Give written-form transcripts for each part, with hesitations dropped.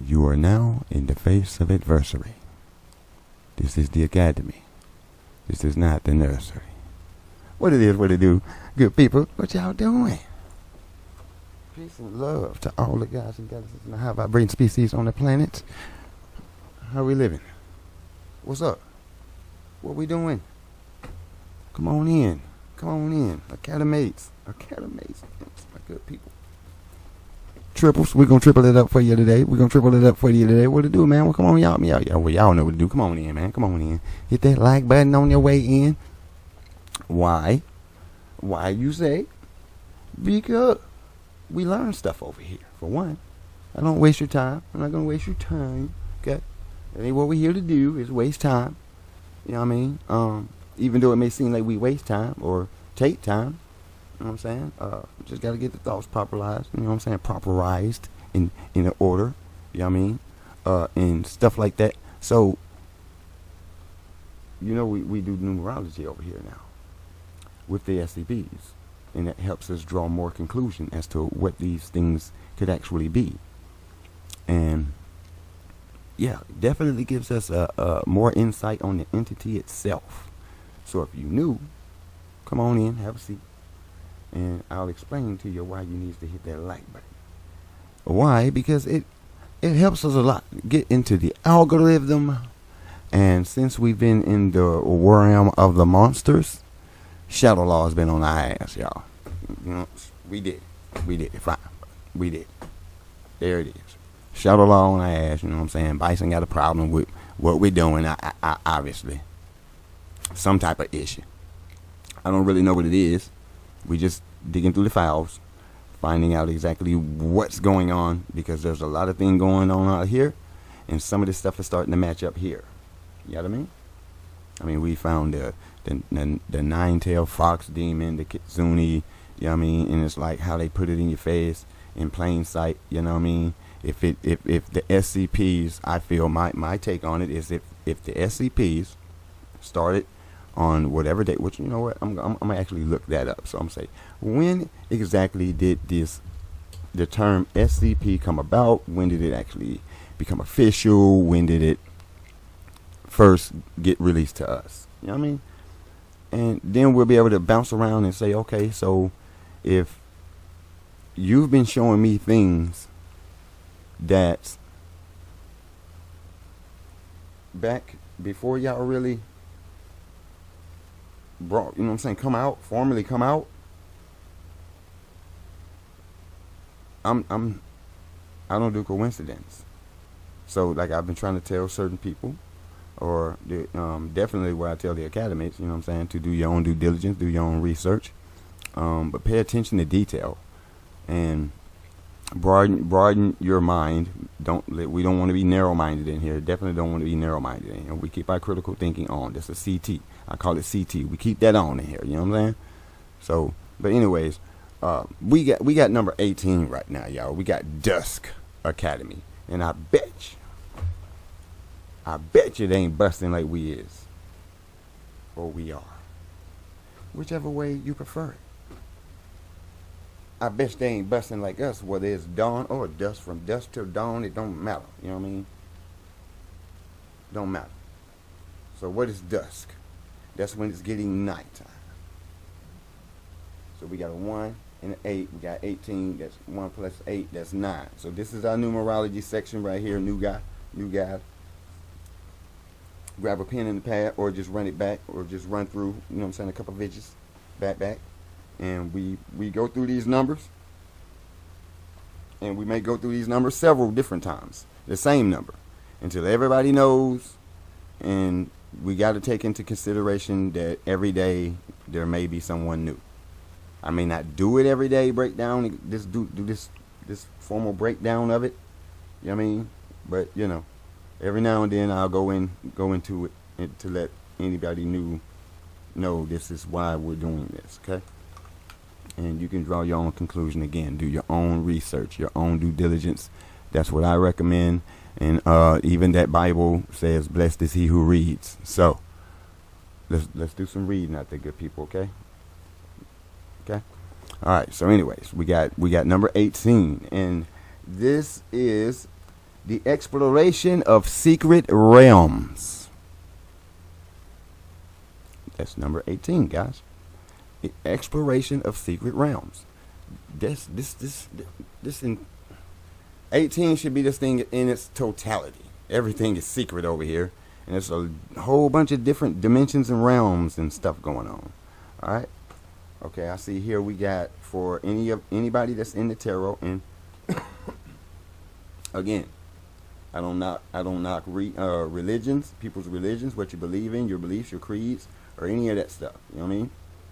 You are now in the face of adversity. This is the academy. This is not the nursery. What it is, what it do, good people, what y'all doing? Peace and love to all the guys and gals and the high vibrating species on the planet. How we living? What's up? What we doing? Come on in. Come on in. Academates. Academates. My good people. Triples. We're going to triple it up for you today. We're going to triple it up for you today. What to do, man? Well, come on, y'all. Well, y'all know what to do. Come on in, man. Come on in. Hit that like button on your way in. Why? Why you say? Because we learn stuff over here. For one, I don't waste your time. I'm not going to waste your time. Okay? That ain't what we're here to do, is waste time. You know what I mean? Even though it may seem like we waste time or take time. You know what I'm saying? Just got to get the thoughts properized. You know what I'm saying? Properized in an order. You know what I mean? And stuff like that. So, you know, we do numerology over here now with the SCPs. And that helps us draw more conclusion as to what these things could actually be. And, yeah, definitely gives us more insight on the entity itself. So if you new, come on in, have a seat. And I'll explain to you why you need to hit that like button. Why? Because it helps us a lot get into the algorithm. And since we've been in the realm of the monsters, Shadow Law has been on our ass, y'all. You know, we did it. Fine. We did. There it is. Shadow Law on our ass, you know what I'm saying? Bison got a problem with what we're doing, obviously. Some type of issue. I don't really know what it is. We just digging through the files, finding out exactly what's going on, because there's a lot of things going on out here, and some of this stuff is starting to match up here. You know what I mean? I mean, we found the nine-tailed fox demon, the kitsune, you know what I mean? And it's like how they put it in your face in plain sight, you know what I mean? If the SCPs, I feel my take on it is if the SCPs started on whatever date, which, you know what, I'm gonna actually look that up. So I'm saying, when exactly did the term SCP come about? When did it actually become official? When did it first get released to us? You know what I mean? And then we'll be able to bounce around and say, okay, so if you've been showing me things that back before y'all really brought, you know what I'm saying, formally come out, I don't do coincidence. So like I've been trying to tell certain people, or definitely where I tell the academics, you know what I'm saying, to do your own due diligence, do your own research, but pay attention to detail and broaden your mind. We don't want to be narrow-minded in here. Definitely don't want to be narrow-minded in here. We keep our critical thinking on. That's a CT. I call it CT. We keep that on in here. You know what I'm saying? So, but anyways, we got number 18 right now, y'all. We got Dusk Academy, and I bet you they ain't busting like we is, or we are. Whichever way you prefer it. I bet they ain't busting like us, whether it's dawn or dusk. From dusk till dawn, it don't matter. You know what I mean? Don't matter. So what is dusk? That's when it's getting nighttime. So we got a 1 and an 8. We got 18. That's 1 plus 8. That's 9. So this is our numerology section right here. New guy. Grab a pen and a pad, or just run it back, or just run through, you know what I'm saying, a couple of digits back. And we go through these numbers, and we may go through these numbers several different times, the same number, until everybody knows. And we got to take into consideration that every day there may be someone new. I may not do it every day, breakdown, do this formal breakdown of it, you know what I mean? But, you know, every now and then I'll go into it to let anybody new know this is why we're doing this, okay? And you can draw your own conclusion. Again, do your own research, your own due diligence. That's what I recommend. And even that Bible says, blessed is he who reads. So let's do some reading out there, good people, okay? Okay? All right, so anyways, we got number 18, and this is The exploration of secret realms. That's number 18, guys. The exploration of secret realms. This in 18 should be this thing in its totality. Everything is secret over here, and there's a whole bunch of different dimensions and realms and stuff going on. All right. Okay, I see here we got for anybody that's in the tarot, and again, I don't knock religions, people's religions, what you believe in, your beliefs, your creeds, or any of that stuff. You know what I mean?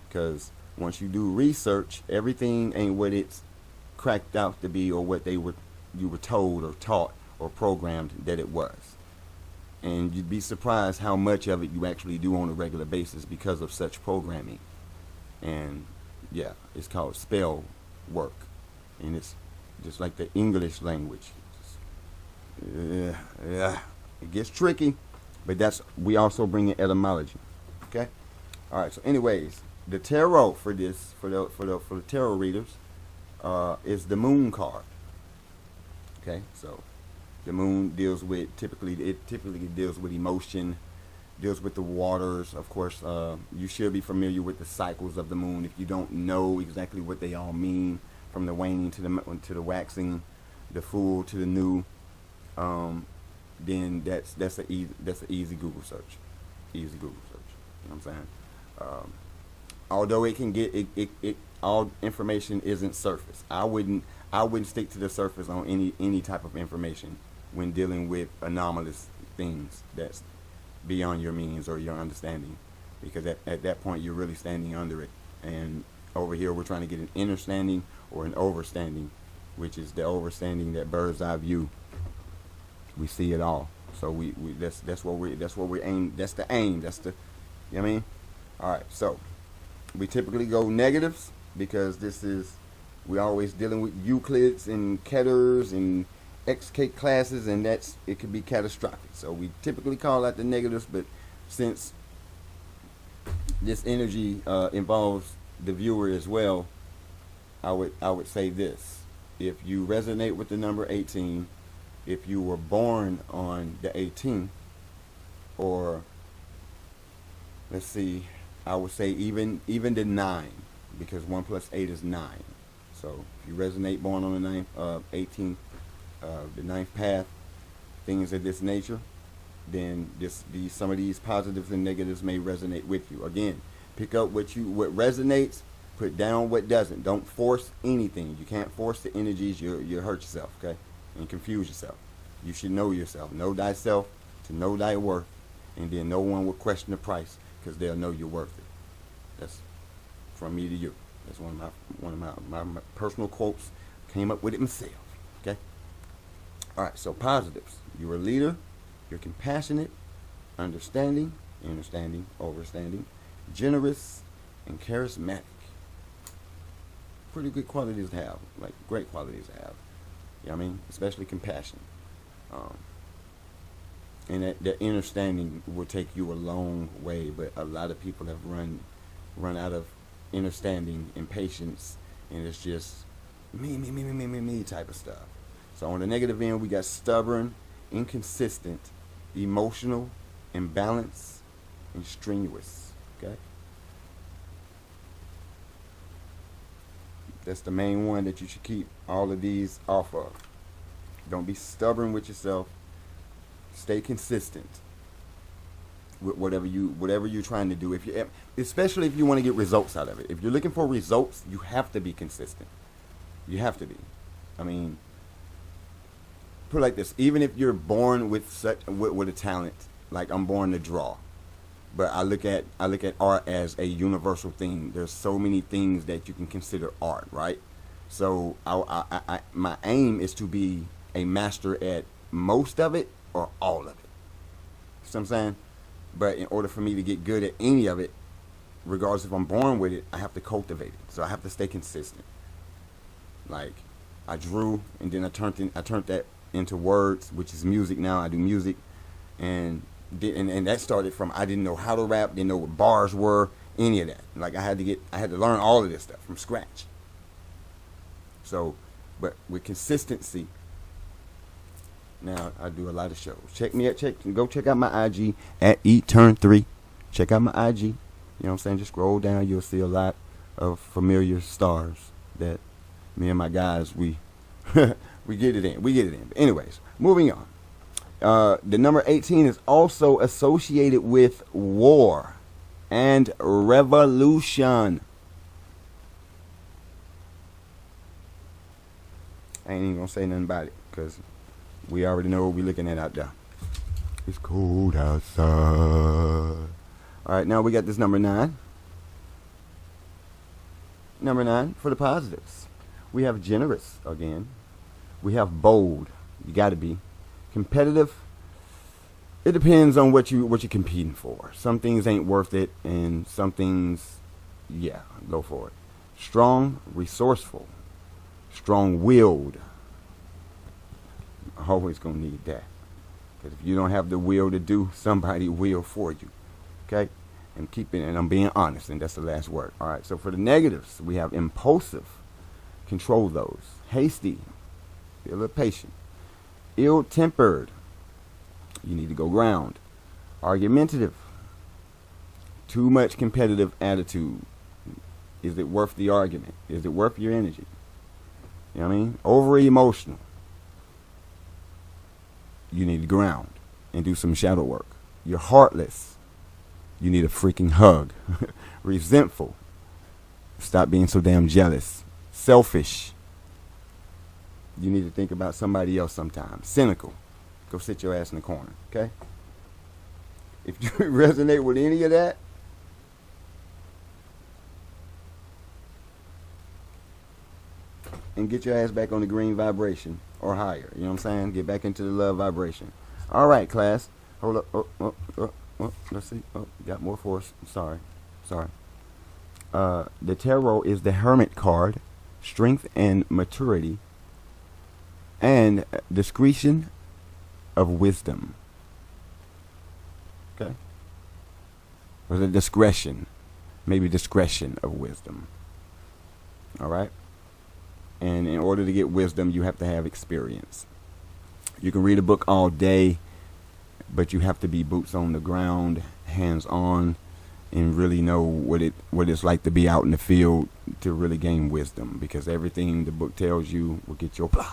Because once you do research, everything ain't what it's cracked out to be, or what you were told or taught or programmed that it was. And you'd be surprised how much of it you actually do on a regular basis because of such programming. And yeah, it's called spell work, and it's just like the English language. Yeah, it gets tricky, but we also bring in etymology. Okay, all right. So, anyways, the tarot for this for the tarot readers is the Moon card. Okay, so the Moon deals with typically deals with emotion, deals with the waters. Of course, you should be familiar with the cycles of the Moon. If you don't know exactly what they all mean, from the waning to the waxing, the full to the new, then that's an easy Google search. Easy Google search. You know what I'm saying? Although it can get it all information isn't surface. I wouldn't stick to the surface on any type of information when dealing with anomalous things that's beyond your means or your understanding, because at that point you're really standing under it. And over here we're trying to get an understanding or an overstanding, which is the overstanding, that bird's eye view. We see it all. So that's what we aim. That's the aim. That's the, you know what I mean? All right. So we typically go negatives because we always dealing with Euclids and Ketters and XK classes, and it could be catastrophic. So we typically call out the negatives, but since this energy involves the viewer as well, I would say this: if you resonate with the number 18, if you were born on the 18th, or let's see, I would say even the 9, because 1 plus 8 is 9. So if you resonate born on the 18th, the 9th path, things of this nature, then some of these positives and negatives may resonate with you. Again, pick up what resonates, put down what doesn't. Don't force anything. You can't force the energies. You hurt yourself, okay, and confuse yourself. You should know yourself. Know thyself to know thy worth, and then no one will question the price, because they'll know you're worth it. That's from me to you. That's one of my personal quotes. Came up with it myself. Okay. All right. So positives. You're a leader. You're compassionate, understanding, overstanding, generous, and charismatic. Pretty good qualities to have. Like great qualities to have. You know what I mean? Especially compassion. And that understanding will take you a long way, but a lot of people have run out of understanding and patience, and it's just me type of stuff. So on the negative end, we got stubborn, inconsistent, emotional, imbalanced, and strenuous. Okay, that's the main one that you should keep all of these off of. Don't be stubborn with yourself. Stay consistent with whatever you're trying to do. Especially if you want to get results out of it. If you're looking for results, you have to be consistent. You have to be. I mean, put it like this: even if you're born with a talent, like I'm born to draw, but I look at art as a universal thing. There's so many things that you can consider art, right? So my aim is to be a master at most of it or all of it. You see what I'm saying? But in order for me to get good at any of it, regardless if I'm born with it, I have to cultivate it. So I have to stay consistent. Like I drew, and then I turned that into words, which is music. Now I do music, and that started from I didn't know how to rap, didn't know what bars were, any of that. Like I had to learn all of this stuff from scratch. So, but with consistency, Now, I do a lot of shows. Go check out my IG at EatTurn3. Check out my IG. You know what I'm saying? Just scroll down. You'll see a lot of familiar stars that me and my guys, we get it in. We get it in. But anyways, moving on. The number 18 is also associated with war and revolution. I ain't even gonna say nothing about it because we already know what we're looking at out there. It's cold outside. Alright, now we got this number 9. Number 9 for the positives. We have generous again. We have bold. You gotta be. Competitive. It depends on what you're competing for. Some things ain't worth it, and some things, yeah, go for it. Strong, resourceful, strong-willed. Always gonna need that, because if you don't have the will to do, somebody will for you. Okay, and I'm being honest, and that's the last word. All right. So for the negatives, we have impulsive. Control those. Hasty. Be a little patient. Ill-tempered. You need to go ground. Argumentative. Too much competitive attitude. Is it worth the argument? Is it worth your energy? You know what I mean? Overly emotional. You need to ground and do some shadow work. You're heartless. You need a freaking hug. Resentful. Stop being so damn jealous. Selfish. You need to think about somebody else sometimes. Cynical. Go sit your ass in the corner, okay? If you resonate with any of that, and get your ass back on the green vibration or higher. You know what I'm saying? Get back into the love vibration. All right, class. Hold up. Let's see. Oh, got more for us. Sorry. The tarot is the Hermit card. Strength and maturity. And discretion of wisdom. Okay? Or the discretion. Maybe discretion of wisdom. Alright? And in order to get wisdom, you have to have experience. You can read a book all day, but you have to be boots on the ground, hands on, and really know what it's like to be out in the field to really gain wisdom. Because everything the book tells you will get your blah.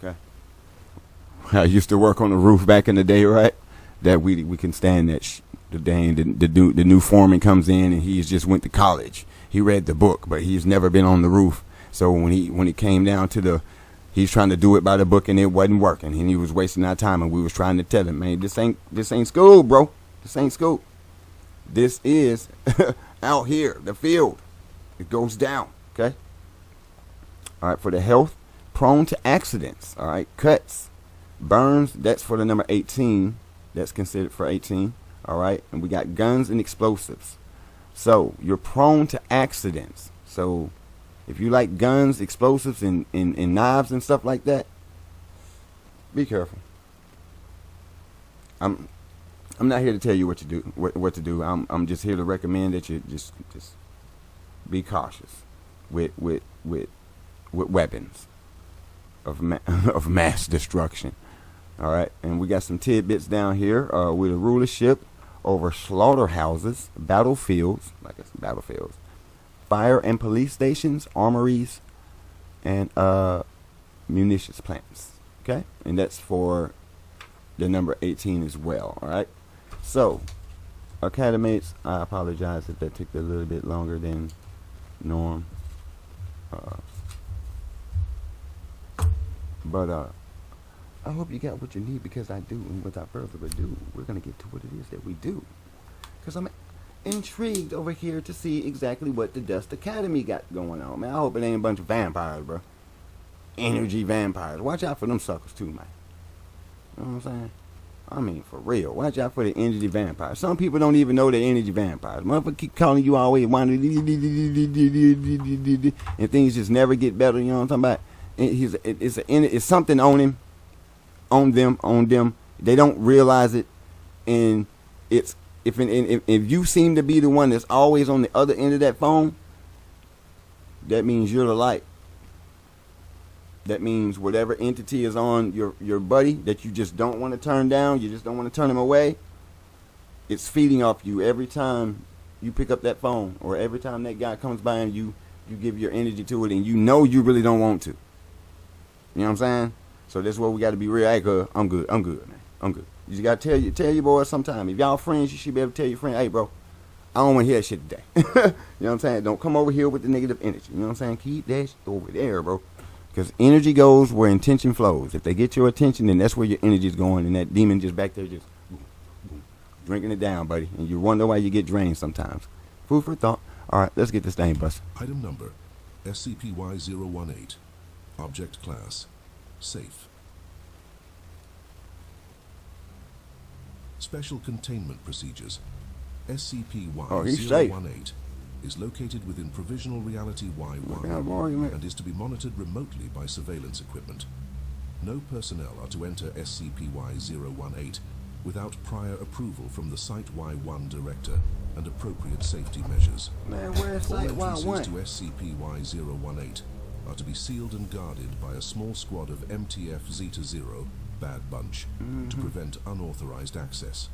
Okay. I used to work on the roof back in the day, right? That we can stand that the new foreman comes in and he's just went to college. He read the book, but he's never been on the roof. So when it came down to he's trying to do it by the book and it wasn't working, and he was wasting our time, and we was trying to tell him, man, this ain't school, bro. This ain't school. This is out here, the field. It goes down, okay? All right, for the health, prone to accidents, all right, cuts, burns, that's for the number 18. That's considered for 18, all right? And we got guns and explosives. So you're prone to accidents. So if you like guns, explosives, and knives and stuff like that, be careful. I'm not here to tell you what to do. What to do. I'm just here to recommend that you just be cautious with weapons of mass destruction. All right, and we got some tidbits down here with a rulership over slaughterhouses, battlefields, fire and police stations, armories, and munitions plants. Okay, and that's for the number 18 as well. All right, so academates, I apologize if that took a little bit longer than norm, but I hope you got what you need, because I do. And without further ado, we're going to get to what it is that we do. Because I'm intrigued over here to see exactly what the Dusk Academy got going on. Man, I hope it ain't a bunch of vampires, bro. Energy vampires. Watch out for them suckers, too, man. You know what I'm saying? I mean, for real. Watch out for the energy vampires. Some people don't even know they're energy vampires. Motherfucker keep calling you always, and things just never get better. You know what I'm talking about? It's something on him. On them, they don't realize it, and it's if you seem to be the one that's always on the other end of that phone, that means you're the light. That means whatever entity is on your buddy that you just don't want to turn down, you just don't want to turn him away, it's feeding off you every time you pick up that phone, or every time that guy comes by and you give your energy to it, and you know you really don't want to. You know what I'm saying? So that's where we got to be real. Hey, girl, I'm good, man. I'm good. You just got to tell your boys sometime. If y'all friends, you should be able to tell your friend, hey, bro, I don't want to hear that shit today. You know what I'm saying? Don't come over here with the negative energy. You know what I'm saying? Keep that shit over there, bro. Because energy goes where intention flows. If they get your attention, then that's where your energy is going, and that demon just back there just boom, boom, drinking it down, buddy. And you wonder why you get drained sometimes. Food for thought. All right, let's get this thing busted. Item number, SCP-Y-018. Object class, safe. Special containment procedures. SCP-Y-018 is located within Provisional Reality Y1 and is to be monitored remotely by surveillance equipment. No personnel are to enter SCP-Y-018 without prior approval from the Site-Y1 director and appropriate safety measures. Man, where's All Site-Y1? entrances to SCP-Y-018 are to be sealed and guarded by a small squad of MTF Zeta-0, Bad Bunch, to prevent unauthorized access.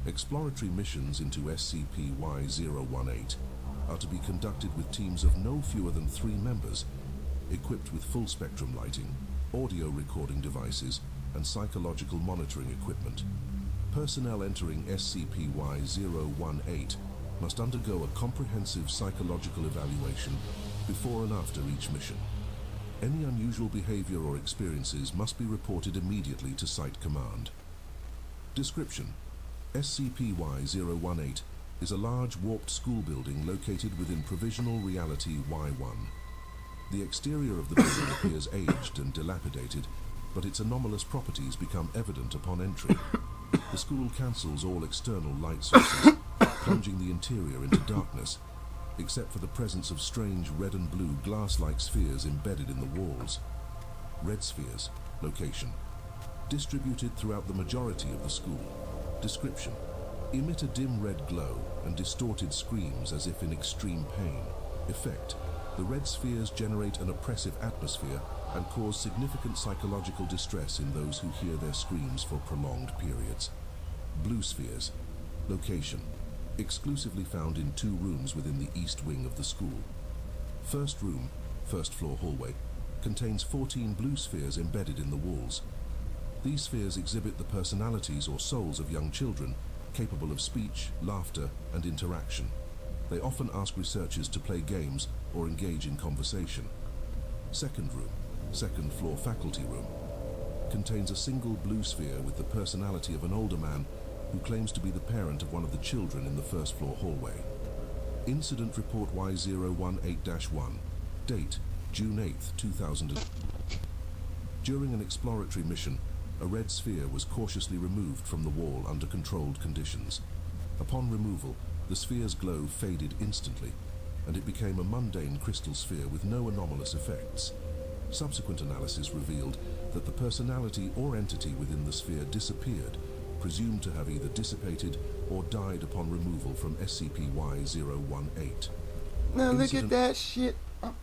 Exploratory missions into SCP-Y-018 are to be conducted with teams of no fewer than 3 members, equipped with full-spectrum lighting, audio recording devices, and psychological monitoring equipment. Personnel entering SCP-Y-018 must undergo a comprehensive psychological evaluation before and after each mission. Any unusual behavior or experiences must be reported immediately to Site Command. Description: SCP-Y-018 is a large warped school building located within Provisional Reality Y1. The exterior of the building appears aged and dilapidated, but its anomalous properties become evident upon entry. The school cancels all external light sources, plunging the interior into darkness, except for the presence of strange red and blue glass-like spheres embedded in the walls. Red spheres. Location: distributed throughout the majority of the school. Description: emit a dim red glow and distorted screams as if in extreme pain. Effect: the red spheres generate an oppressive atmosphere and cause significant psychological distress in those who hear their screams for prolonged periods. Blue spheres. Location: exclusively found in 2 rooms within the east wing of the school. First room, first floor hallway, contains 14 blue spheres embedded in the walls. These spheres exhibit the personalities or souls of young children, capable of speech, laughter, and interaction. They often ask researchers to play games or engage in conversation. Second room, second floor faculty room, contains a single blue sphere with the personality of an older man who claims to be the parent of one of the children in the first floor hallway. Incident Report Y018-1. Date: June 8, 2000. During an exploratory mission, a red sphere was cautiously removed from the wall under controlled conditions. Upon removal, the sphere's glow faded instantly, and it became a mundane crystal sphere with no anomalous effects. Subsequent analysis revealed that the personality or entity within the sphere disappeared, presumed to have either dissipated or died upon removal from SCP-Y-018. Now look at that shit. Oh.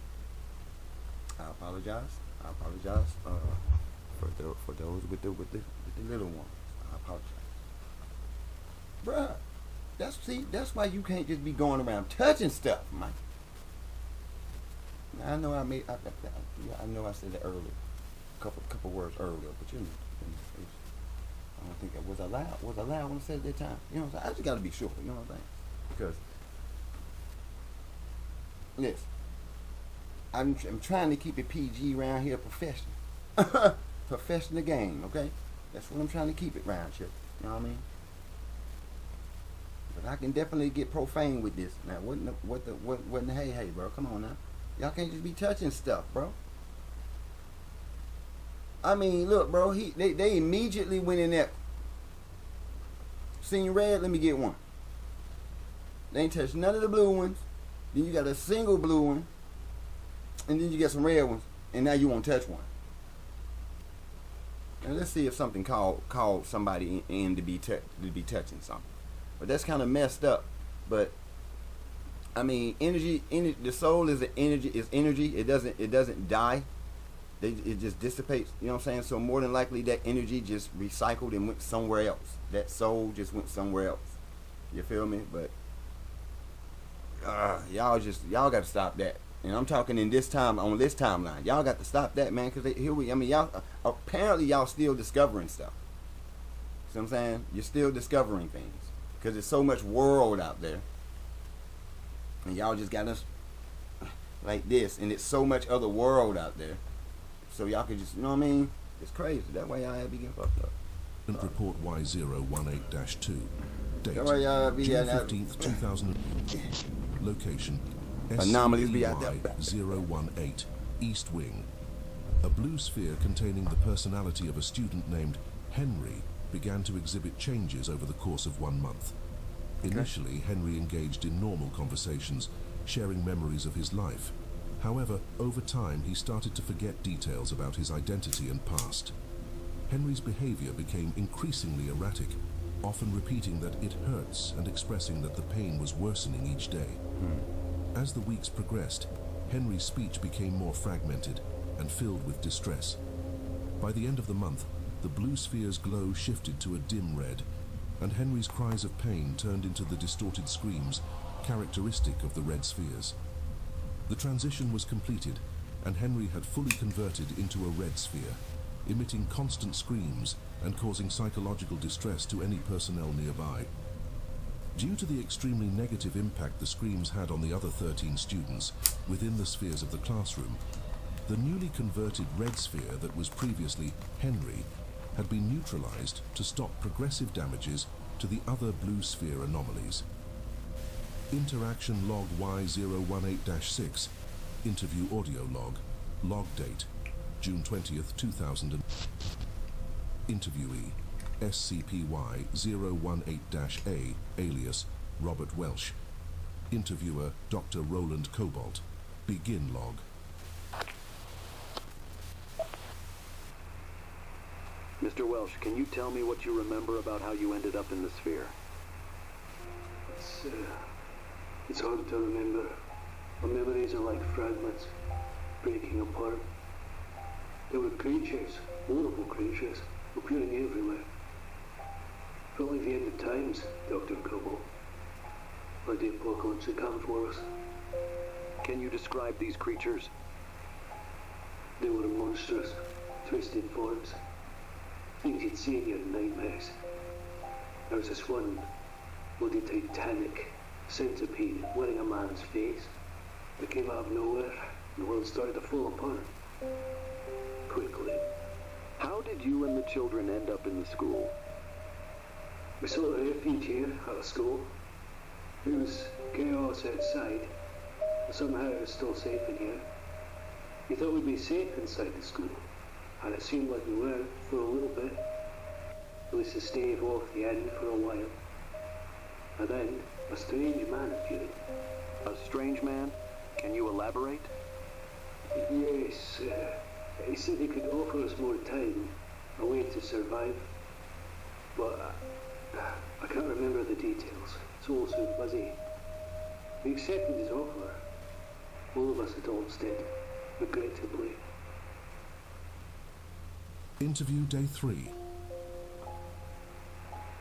I apologize for those with the little ones. I apologize, bruh. That's why you can't just be going around touching stuff, Mike. Now, I know I know I said that earlier, couple words earlier, but I don't think that was allowed when I said it at that time. You know what I'm saying? I just got to be sure. You know what I'm saying? Because listen, I'm trying to keep it PG around here, professional. Professional game, okay? That's what I'm trying to keep it around here. You know what I mean? But I can definitely get profane with this. Now, what in the hey, bro? Come on now. Y'all can't just be touching stuff, bro. I mean, look, bro. They immediately went in there. Seen red? Let me get one. They ain't touched none of the blue ones. Then you got a single blue one, and then you got some red ones, and now you won't touch one. Now let's see if something called somebody in to be touching something. But that's kind of messed up. But I mean, energy. The soul is energy. It doesn't die. it just dissipates. You know what I'm saying? So more than likely that energy just recycled and went somewhere else. That soul just went somewhere else. You feel me? But y'all got to stop that. And I'm talking in this time, on this timeline. Y'all got to stop that, man, because y'all apparently y'all still discovering stuff. See what I'm saying? You're still discovering things because there's so much world out there, and y'all just got us like this, and it's so much other world out there. So y'all can just, you know what I mean? It's crazy. That way y'all be getting fucked up. Report Y-018-2. Date, That way y'all be June 15th, 2000. Location, anomalies be out there. SCP-Y-018, East Wing. A blue sphere containing the personality of a student named Henry began to exhibit changes over the course of 1 month. Initially, Henry engaged in normal conversations, sharing memories of his life. However, over time, he started to forget details about his identity and past. Henry's behavior became increasingly erratic, often repeating that it hurts and expressing that the pain was worsening each day. As the weeks progressed, Henry's speech became more fragmented and filled with distress. By the end of the month, the blue sphere's glow shifted to a dim red, and Henry's cries of pain turned into the distorted screams characteristic of the red spheres. The transition was completed, and Henry had fully converted into a red sphere, emitting constant screams and causing psychological distress to any personnel nearby. Due to the extremely negative impact the screams had on the other 13 students within the spheres of the classroom, the newly converted red sphere that was previously Henry had been neutralized to stop progressive damages to the other blue sphere anomalies. Interaction log Y018-6, interview audio log date, June 20th, 2000. Interviewee, SCP-Y-018-A, alias Robert Welsh. Interviewer, Dr. Roland Cobalt. Begin log. Mr. Welsh, can you tell me what you remember about how you ended up in the sphere? It's hard to remember. My memories are like fragments, breaking apart. There were creatures, horrible creatures, appearing everywhere. Felt like the end of times, Dr. Cobalt. Like the apocalypse had come for us. Can you describe these creatures? They were monstrous, twisted forms. Things you'd see in your nightmares. There was this one bloody titanic centipede wearing a man's face. It came out of nowhere, and the world started to fall apart. Quickly. How did you and the children end up in the school? We sought refuge here at the school. There was chaos outside, but somehow it was still safe in here. We thought we'd be safe inside the school, and it seemed like we were for a little bit. At least to stave off the end for a while. And then a strange man appeared. A strange man? Can you elaborate? Yes, he said he could offer us more time, a way to survive. But I can't remember the details. It's all so fuzzy. We accepted his offer. All of us adults did, regrettably. Interview day 3.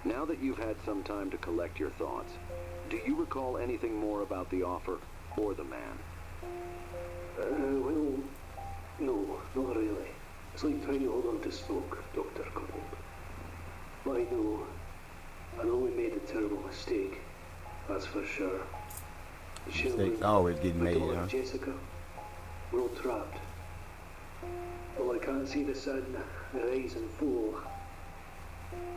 Now that you've had some time to collect your thoughts, do you recall anything more about the offer or the man? Well, no, not really. It's like trying to hold on to smoke, Dr. Cobalt. But I know we made a terrible mistake, that's for sure. The children, Mistakes always get my made, daughter huh? Jessica, we're all trapped. Well, I can't see the sun rise and fall.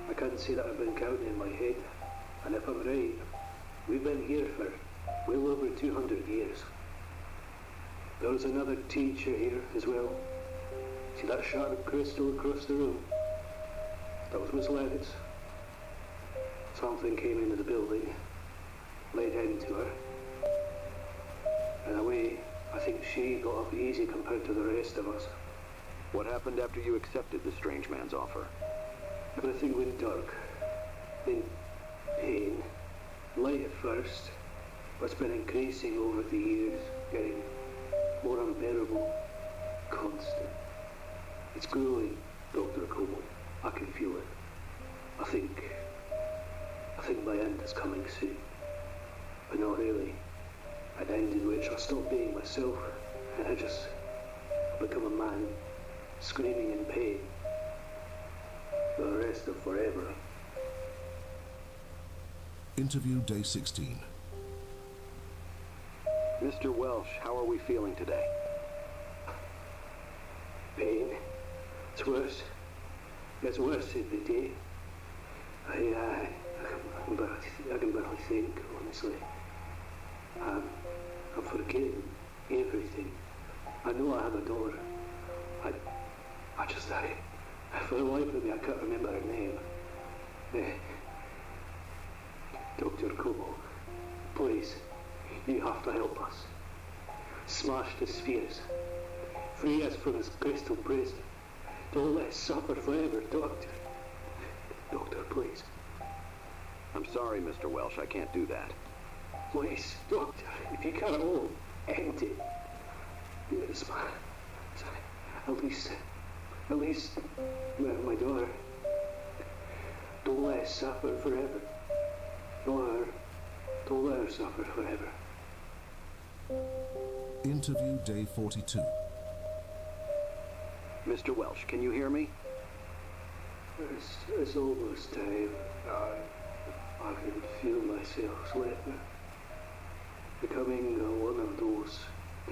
I can't say that I've been counting in my head. And if I'm right, we've been here for well over 200 years. There was another teacher here as well. See that sharp crystal across the room? That was Miss Lennox. Something came into the building, laid into her. In a way, I think she got off easy compared to the rest of us. What happened after you accepted the strange man's offer? Everything went dark. Then pain. Light at first, but it's been increasing over the years, getting more unbearable, constant. It's growing, Dr. Como. I can feel it. I think my end is coming soon. But not really. An end in which I stop being myself and I become a man screaming in pain for the rest of forever. Interview day 16. Mr. Welsh, how are we feeling today? Pain. It's worse. It's worse every day. I can barely think, honestly. I'm forgetting everything. I know I have a daughter. For the life of me, I can't remember her name. Dr. Como, please, you have to help us. Smash the spheres. Free us from this crystal prison. Don't let us suffer forever, Doctor. Doctor, please. I'm sorry, Mr. Welsh, I can't do that. Please, Doctor, if you can't all end it. At least, my daughter. Don't let us suffer forever. Don't let her suffer forever. Interview day 42. Mr. Welsh, can you hear me? It's almost time. I can feel myself slipping. Becoming one of those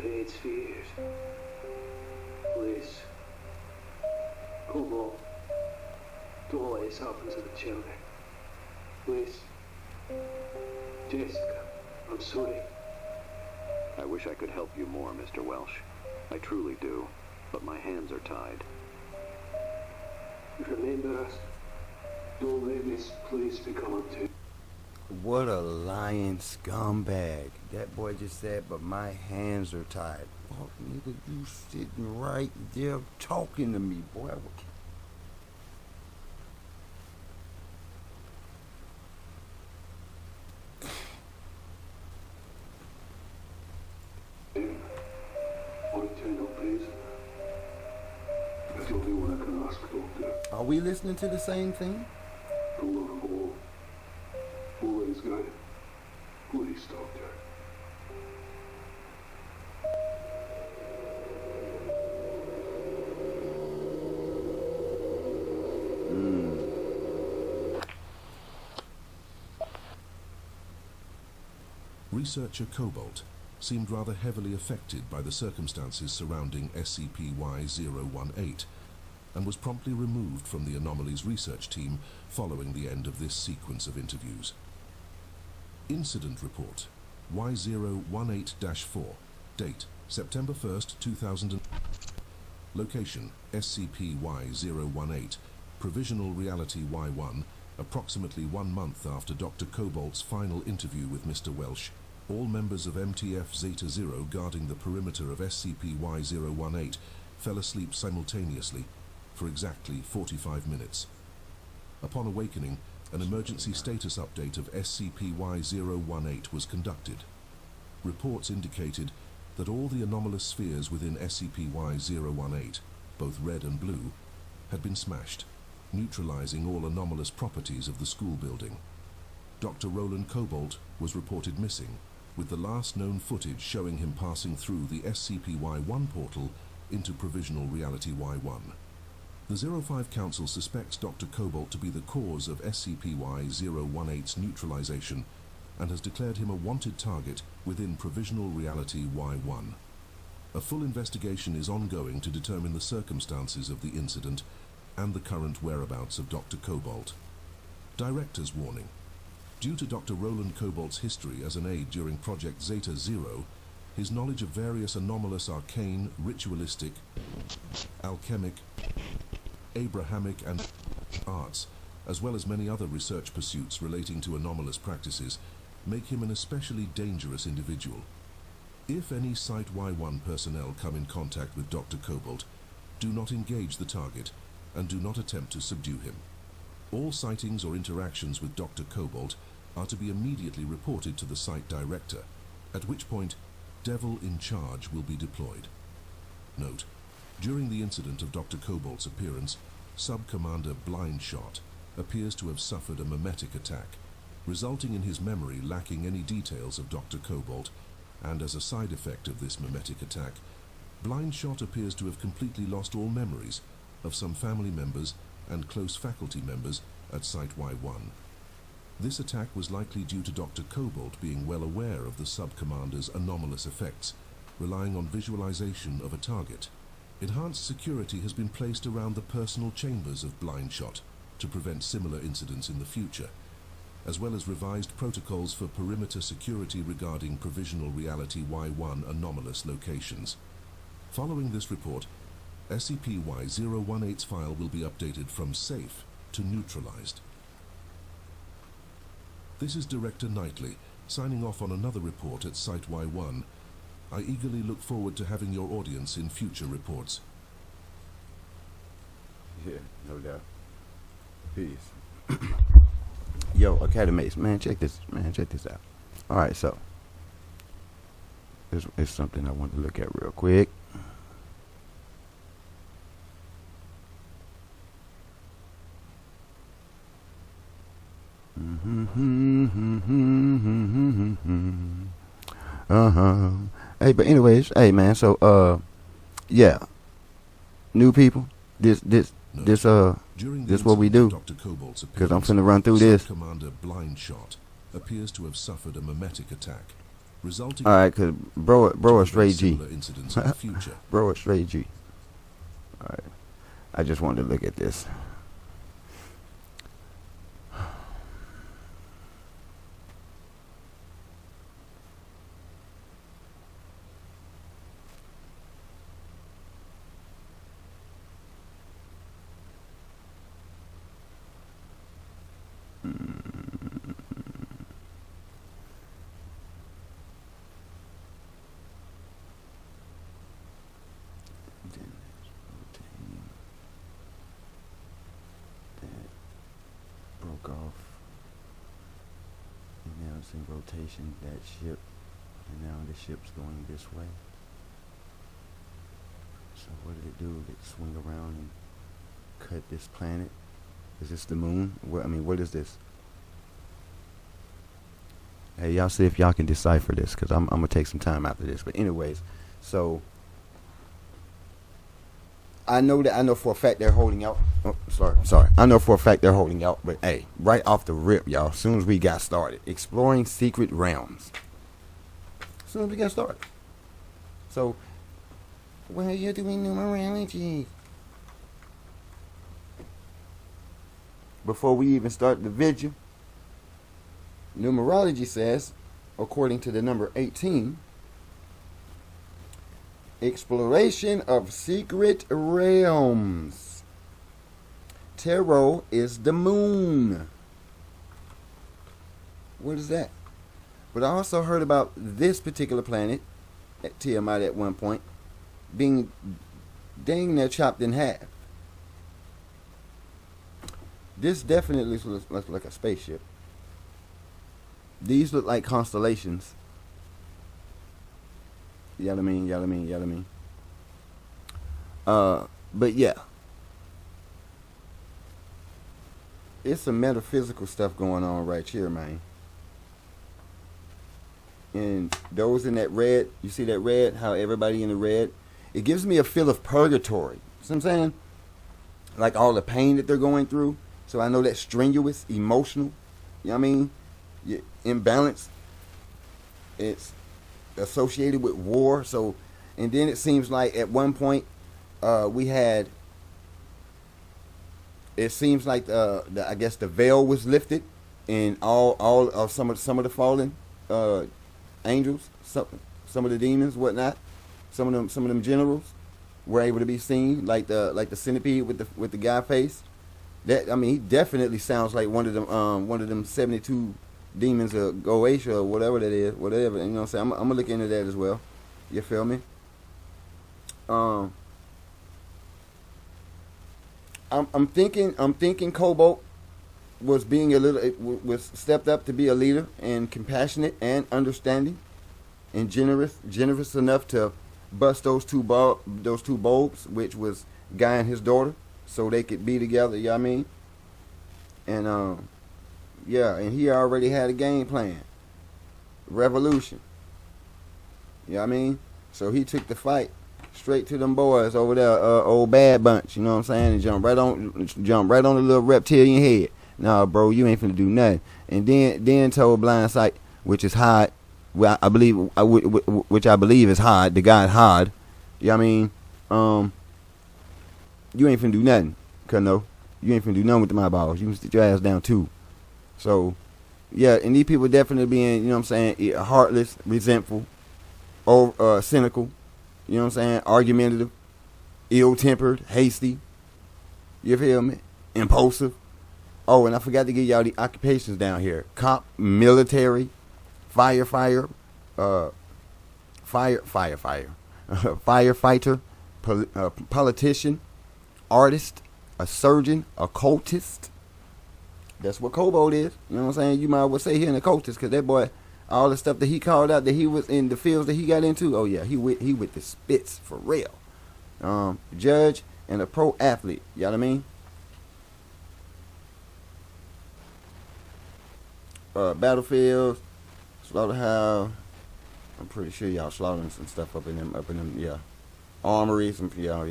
red spheres. Please. Cobalt. Don't let this happen to the children. Please. Jessica, I'm sorry. I wish I could help you more, Mr. Welsh. I truly do, but my hands are tied. Remember us. Don't let this place become a tomb. What a lying scumbag. That boy just said, but my hands are tied. Fuck, nigga, you sitting right there talking to me, boy. Are we listening to the same thing? Please, guy. Please, Doctor. Researcher Cobalt seemed rather heavily affected by the circumstances surrounding SCP-Y-018 and was promptly removed from the Anomalies research team following the end of this sequence of interviews. Incident Report Y018-4. Date September 1st, 2000. Location SCP-Y-018. Provisional Reality Y1. Approximately 1 month after Dr. Cobalt's final interview with Mr. Welsh, all members of MTF Zeta 0 guarding the perimeter of SCP-Y-018 fell asleep simultaneously for exactly 45 minutes. Upon awakening, an emergency status update of SCP-Y-018 was conducted. Reports indicated that all the anomalous spheres within SCP-Y-018, both red and blue, had been smashed, neutralizing all anomalous properties of the school building. Dr. Roland Cobalt was reported missing, with the last known footage showing him passing through the SCP-Y1 portal into Provisional Reality Y1. The 05 Council suspects Dr. Cobalt to be the cause of SCP-Y-018's neutralization and has declared him a wanted target within Provisional Reality Y1. A full investigation is ongoing to determine the circumstances of the incident and the current whereabouts of Dr. Cobalt. Director's warning. Due to Dr. Roland Cobalt's history as an aide during Project Zeta 0, his knowledge of various anomalous arcane, ritualistic, alchemic, Abrahamic and arts, as well as many other research pursuits relating to anomalous practices, make him an especially dangerous individual. If any Site Y1 personnel come in contact with Dr. Cobalt, do not engage the target and do not attempt to subdue him. All sightings or interactions with Dr. Cobalt are to be immediately reported to the site director, at which point Devil in Charge will be deployed. Note: During the incident of Dr. Cobalt's appearance, Sub-Commander Blindshot appears to have suffered a mimetic attack, resulting in his memory lacking any details of Dr. Cobalt, and as a side effect of this mimetic attack, Blindshot appears to have completely lost all memories of some family members and close faculty members at Site Y1. This attack was likely due to Dr. Cobalt being well aware of the Sub-Commander's anomalous effects, relying on visualization of a target. Enhanced security has been placed around the personal chambers of Blindshot to prevent similar incidents in the future, as well as revised protocols for perimeter security regarding Provisional Reality Y1 anomalous locations. Following this report, SCP-Y-018's file will be updated from safe to neutralized. This is Director Knightley, signing off on another report at Site Y1. I eagerly look forward to having your audience in future reports. Yeah, no doubt. Peace. Yo, Academates, man, check this out. All right, so it's something I want to look at real quick. Hey, but anyways, hey man, so yeah, new people, this what we do, because I'm finna run through this. Commander Blindshot appears to have suffered a mimetic attack, resulting. All right, cause bro a straight G. Incidents in the future. Bro a straight G. All right, I just wanted to look at this. Off, and now it's in rotation, that ship, and now the ship's going this way. So what did it do? Did it swing around and cut this planet? Is this the moon? What is this? Hey, y'all see if y'all can decipher this, because I'm gonna take some time after this. But anyways, so I know for a fact they're holding out. Oh, sorry. I know for a fact they're holding out. But hey, right off the rip, y'all, as soon as we got started, exploring secret realms. As soon as we got started. So, well, you're doing numerology. Before we even start the video, numerology says, according to the number 18, exploration of secret realms. Tarot is the moon. What is that? But I also heard about this particular planet at Tiamat at one point being dang near chopped in half. This definitely looks like a spaceship. These look like constellations. You know what I mean? But yeah. It's some metaphysical stuff going on right here, man. And those in that red, you see that red, how everybody in the red, it gives me a feel of purgatory. See what I'm saying? Like all the pain that they're going through. So I know that's strenuous, emotional. You know what I mean? Imbalance. It's associated with war. So, and then it seems like at one point we had, it seems like I guess the veil was lifted, and all of some of the fallen angels, some of the demons, whatnot, some of them generals were able to be seen, like the centipede with the guy face. That, I mean, he definitely sounds like one of them 72 demons of Goetia or whatever that is, whatever. You know what I'm saying? I'm gonna look into that as well. You feel me? I'm thinking Cobalt was was stepped up to be a leader and compassionate and understanding and generous enough to bust those two bulbs, which was Guy and his daughter, so they could be together. You know what I mean? And yeah, and he already had a game plan. Revolution. You know what I mean? So he took the fight straight to them boys over there, old Bad Bunch. You know what I'm saying? And jump right on the little reptilian head. Nah, bro, you ain't finna do nothing. And then told Blind Sight, which is Hod, well, I believe, which I believe is Hod, the god Hod. You know what I mean? You ain't finna do nothing, Kano. You ain't finna do nothing with my balls. You can sit your ass down too. So, yeah, and these people definitely being, you know what I'm saying, heartless, resentful, or cynical, you know what I'm saying, argumentative, ill-tempered, hasty, you feel me, impulsive. Oh, and I forgot to give y'all the occupations down here. Cop, military, firefighter, firefighter, politician, artist, a surgeon, occultist. That's what Kobold is. You know what I'm saying? You might as well say he an occultist, because that boy, all the stuff that he called out that he was in the fields that he got into, oh yeah, he with the spits for real. Judge and a pro athlete. You know what I mean? Battlefields, slaughterhouse. I'm pretty sure y'all slaughtering some stuff up in them, yeah. Armories, yeah.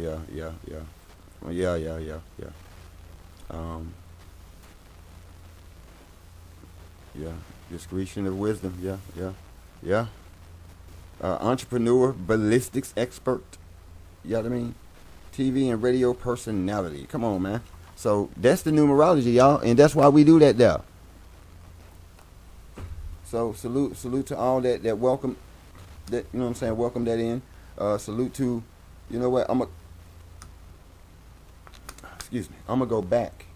Yeah, discretion of wisdom, yeah. Entrepreneur, ballistics expert, you know what I mean? TV and radio personality. Come on, man. So that's the numerology, y'all, and that's why we do that there. So salute to all that welcome, that, you know what I'm saying, welcome that in. Salute to, you know what, I'm gonna go back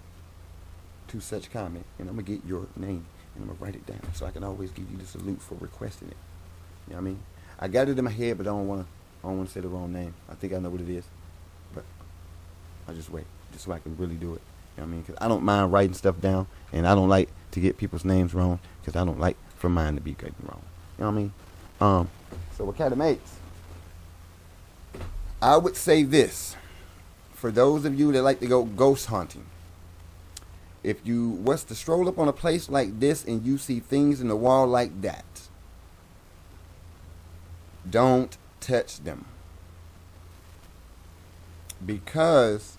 to such comment, and I'm gonna get your name, and I'm gonna write it down so I can always give you the salute for requesting it. You know what I mean? I got it in my head, but I don't wanna say the wrong name. I think I know what it is, but I'll just wait, just so I can really do it. You know what I mean? Because I don't mind writing stuff down, and I don't like to get people's names wrong, because I don't like for mine to be getting wrong. You know what I mean? So Academates, I would say this, for those of you that like to go ghost hunting, if you was to stroll up on a place like this and you see things in the wall like that, don't touch them, because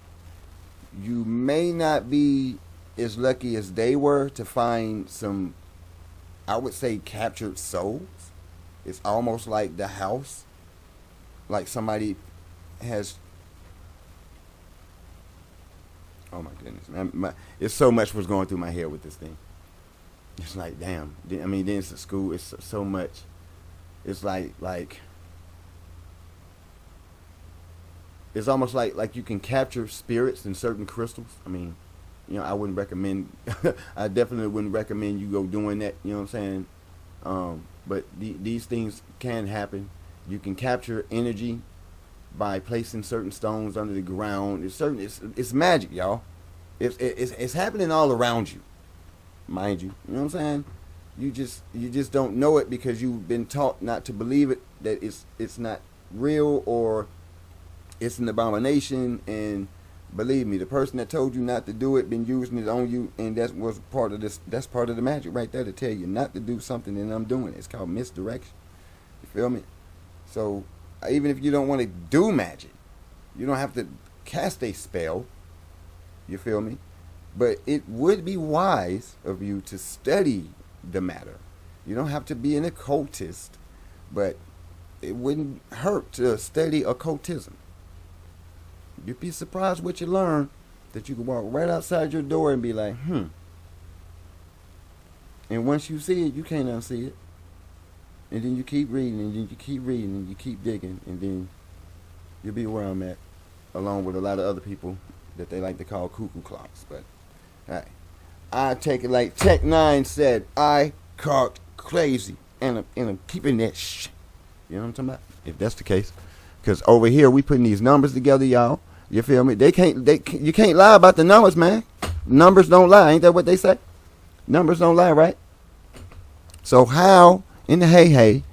you may not be as lucky as they were to find some, I would say, captured souls. It's almost like the house, like somebody has, oh my goodness, man, it's so much was going through my head with this thing. It's like, damn. I mean, then it's at school, it's so much. It's like it's almost like you can capture spirits in certain crystals. I mean, you know, I wouldn't recommend, I definitely wouldn't recommend you go doing that, you know what I'm saying? But these things can happen. You can capture energy by placing certain stones under the ground. It's magic, y'all. It's happening all around you, mind you. You know what I'm saying? You just don't know it because you've been taught not to believe it, that it's not real, or it's an abomination. And believe me, the person that told you not to do it been using it on you, and that was part of this. That's part of the magic right there, to tell you not to do something, and I'm doing it. It's called misdirection. You feel me? So even if you don't want to do magic, you don't have to cast a spell. You feel me? But it would be wise of you to study the matter. You don't have to be an occultist, but it wouldn't hurt to study occultism. You'd be surprised what you learn, that you can walk right outside your door and be like, and once you see it, you can't unsee it. And then you keep reading, and then you keep reading, and you keep digging, and then you'll be where I'm at, along with a lot of other people that they like to call cuckoo clocks. But hey, I take it like Tech 9 said, I caught crazy, and I'm keeping that shit. You know what I'm talking about? If that's the case. Because over here, we putting these numbers together, y'all. You feel me? You can't lie about the numbers, man. Numbers don't lie. Ain't that what they say? Numbers don't lie, right? So how in the hey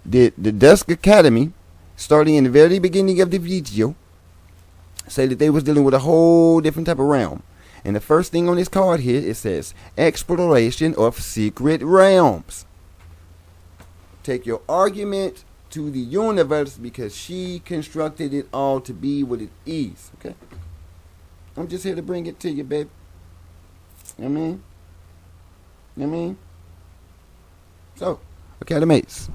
did the Dusk Academy starting in the very beginning of the video, say that they was dealing with a whole different type of realm. And the first thing on this card here, it says exploration of secret realms. Take your argument to the universe because she constructed it all to be what it is. Okay? I'm just here to bring it to you, baby. You know what I mean? You know what I mean? So, okay, mates.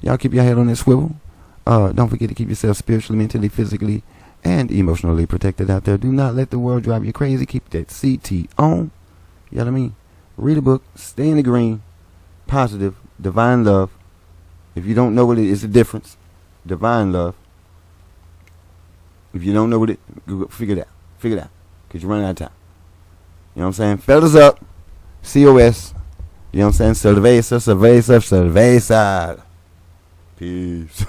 Y'all keep your head on that swivel. Don't forget to keep yourself spiritually, mentally, physically, and emotionally protected out there. Do not let the world drive you crazy. Keep that CT on. You know what I mean? Read a book. Stay in the green. Positive. Divine love. If you don't know what it is, the difference. Divine love. If you don't know what it, figure it out. Figure it out. Because you're running out of time. You know what I'm saying? Fellas up. COS. You know what I'm saying? Cerveza, cerveza, cerveza. Peace.